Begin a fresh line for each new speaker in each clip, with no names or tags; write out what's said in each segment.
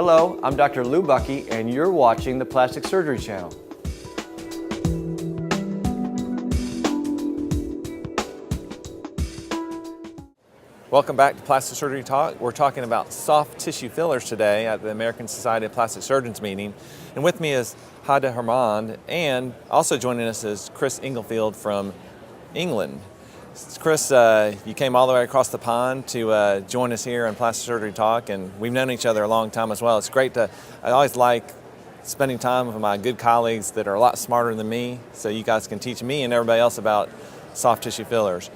Hello, I'm Dr. Lou Bucky, and you're watching the Plastic Surgery Channel. Welcome back to Plastic Surgery Talk. We're talking about soft tissue fillers today at the American Society of Plastic Surgeons meeting. And with me is Hada Hermand, and also joining us is Chris Inglefield from England. Chris, you came all the way across the pond to join us here on Plastic Surgery Talk, and we've known each other a long time as well. It's great I always like spending time with my good colleagues that are a lot smarter than me, so you guys can teach me and everybody else about soft tissue fillers.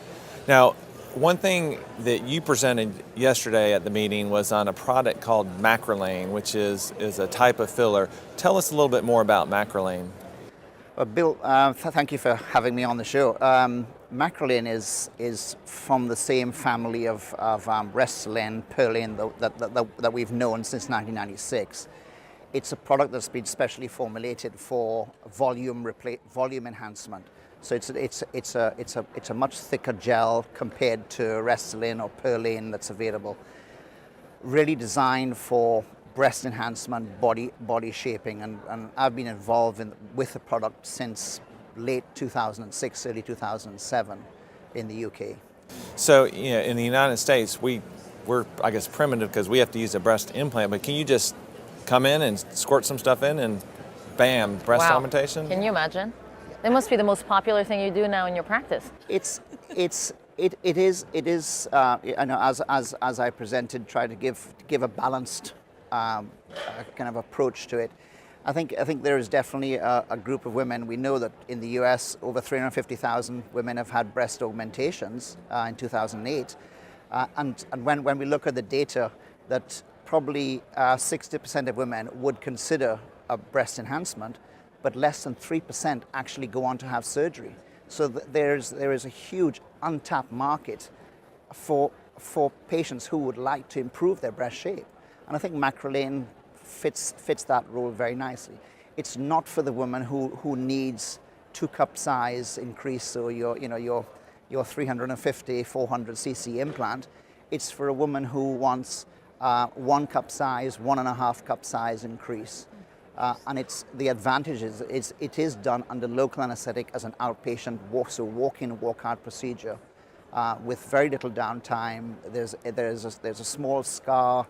Now, one thing that you presented yesterday at the meeting was on a product called Macrolane, which is a type of filler. Tell us a little bit more about Macrolane.
Bill, thank you for having me on the show. Macrolane is from the same family of Restylane, Perlane that we've known since 1996. It's a product that's been specially formulated for volume enhancement. So it's a much thicker gel compared to Restylane or Perlane that's available. Really designed for breast enhancement, body shaping, and I've been involved with the product since late 2006, early 2007 in the UK.
So, in the United States, we're I guess primitive because we have to use a breast implant, but can you just come in and squirt some stuff in and bam, breast augmentation?
Can you imagine? That must be the most popular thing you do now in your practice.
It is. I know, as I presented, try to give a balanced kind of approach to it. I think there is definitely a group of women. We know that in the US, over 350,000 women have had breast augmentations in 2008. And when we look at the data, that probably 60% of women would consider a breast enhancement, but less than 3% actually go on to have surgery. So there is a huge untapped market for patients who would like to improve their breast shape. And I think Macrolane fits that role very nicely. It's not for the woman who needs 2-cup size increase, so your 350, 400 cc implant. It's for a woman who wants 1-cup size, 1.5-cup size increase. And the advantage is it is done under local anesthetic as an outpatient walk-in, walk-out procedure with very little downtime. There's a small scar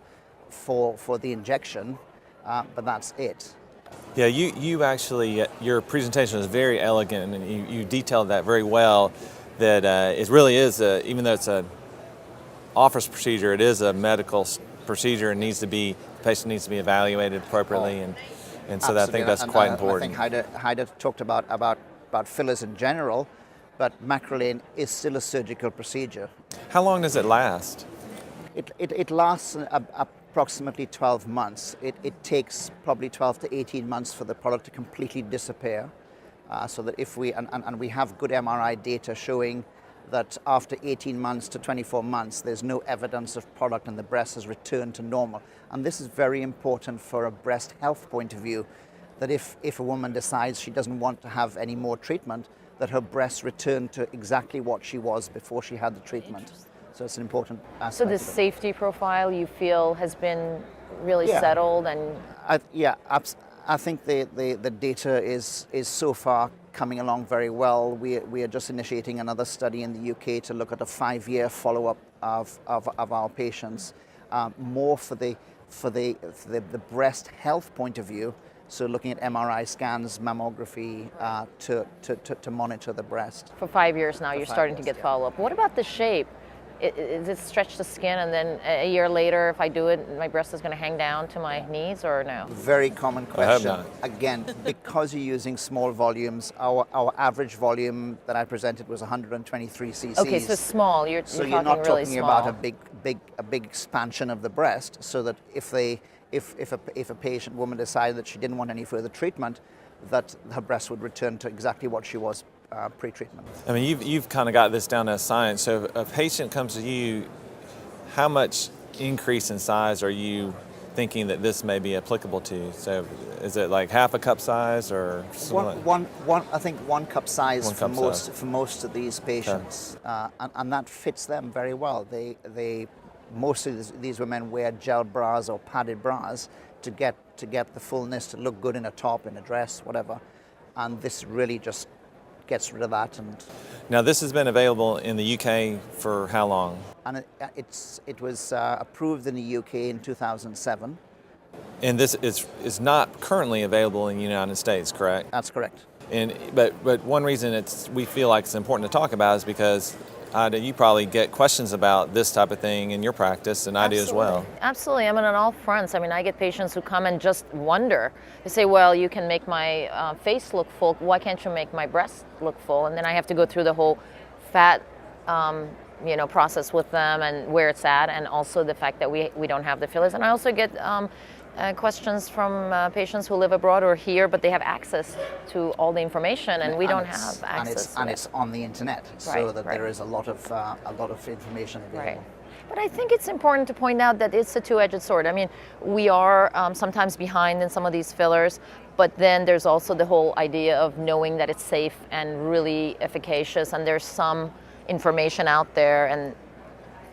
for the injection, but that's it.
Yeah, you actually, your presentation is very elegant, and you detailed that very well, that it really is, even though it's an office procedure, it is a medical procedure and the patient needs to be evaluated appropriately, and so I think that's quite important.
I think Haida talked about fillers in general, but Macrolane is still a surgical procedure.
How long does it last?
It lasts approximately 12 months. It takes probably 12 to 18 months for the product to completely disappear. So that if we have good MRI data showing that after 18 months to 24 months, there's no evidence of product and the breast has returned to normal. And this is very important for a breast health point of view, that if a woman decides she doesn't want to have any more treatment, that her breast return to exactly what she was before she had the treatment. So it's an important aspect.
So the safety profile you feel has been really settled, and
I think the data is so far coming along very well. We are just initiating another study in the UK to look at a 5-year follow-up of our patients, more for the breast health point of view. So looking at MRI scans, mammography to monitor the breast.
For 5 years now, you're starting to get follow-up. What about the shape? Is it stretch the skin, and then a year later, if I do it, my breast is going to hang down to my knees, or no?
Very common question.
I hope not.
Again, because you're using small volumes, our average volume that I presented was 123 cc's.
Okay, so small. You're
not
really
talking
small.
about a big expansion of the breast. So that if a patient woman decided that she didn't want any further treatment, that her breast would return to exactly what she was pre-treatment.
I mean, you've kind of got this down as science. So if a patient comes to you, how much increase in size are you thinking that this may be applicable to? So is it like half a cup size or something?
I think 1 cup size for most of these patients, and that fits them very well. They most of these women wear gel bras or padded bras to get the fullness, to look good in a top, in a dress, whatever. And this really just gets rid of that. And
Now, this has been available in the UK for how long?
it was approved in the UK in 2007.
And this is not currently available in the United States, correct?
That's correct.
But one reason we feel like it's important to talk about is because you probably get questions about this type of thing in your practice, and I do as well.
Absolutely. I mean, on all fronts. I mean, I get patients who come and just wonder. They say, well, you can make my face look full. Why can't you make my breast look full? And then I have to go through the whole fat process with them and where it's at, and also the fact that we don't have the fillers. And I also get questions from patients who live abroad or here, but they have access to all the information, and we don't have access.
And it's on the internet, so that there is a lot of information available.
Right. But I think it's important to point out that it's a two-edged sword. I mean, we are sometimes behind in some of these fillers, but then there's also the whole idea of knowing that it's safe and really efficacious, and there's some information out there, and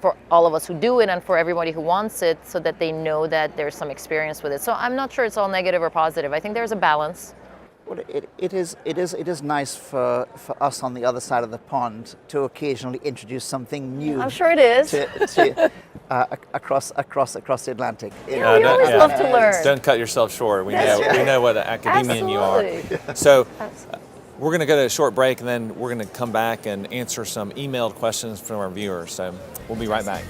for all of us who do it and for everybody who wants it, so that they know that there's some experience with it. So I'm not sure it's all negative or positive. I think there's a balance.
Well, it is nice for us on the other side of the pond to occasionally introduce something new.
I'm sure it is.
Across the Atlantic.
Yeah, we always love to learn.
Don't cut yourself short. We know what an academician you are.
Absolutely.
So we're going to go to a short break, and then we're going to come back and answer some emailed questions from our viewers. So we'll be right back.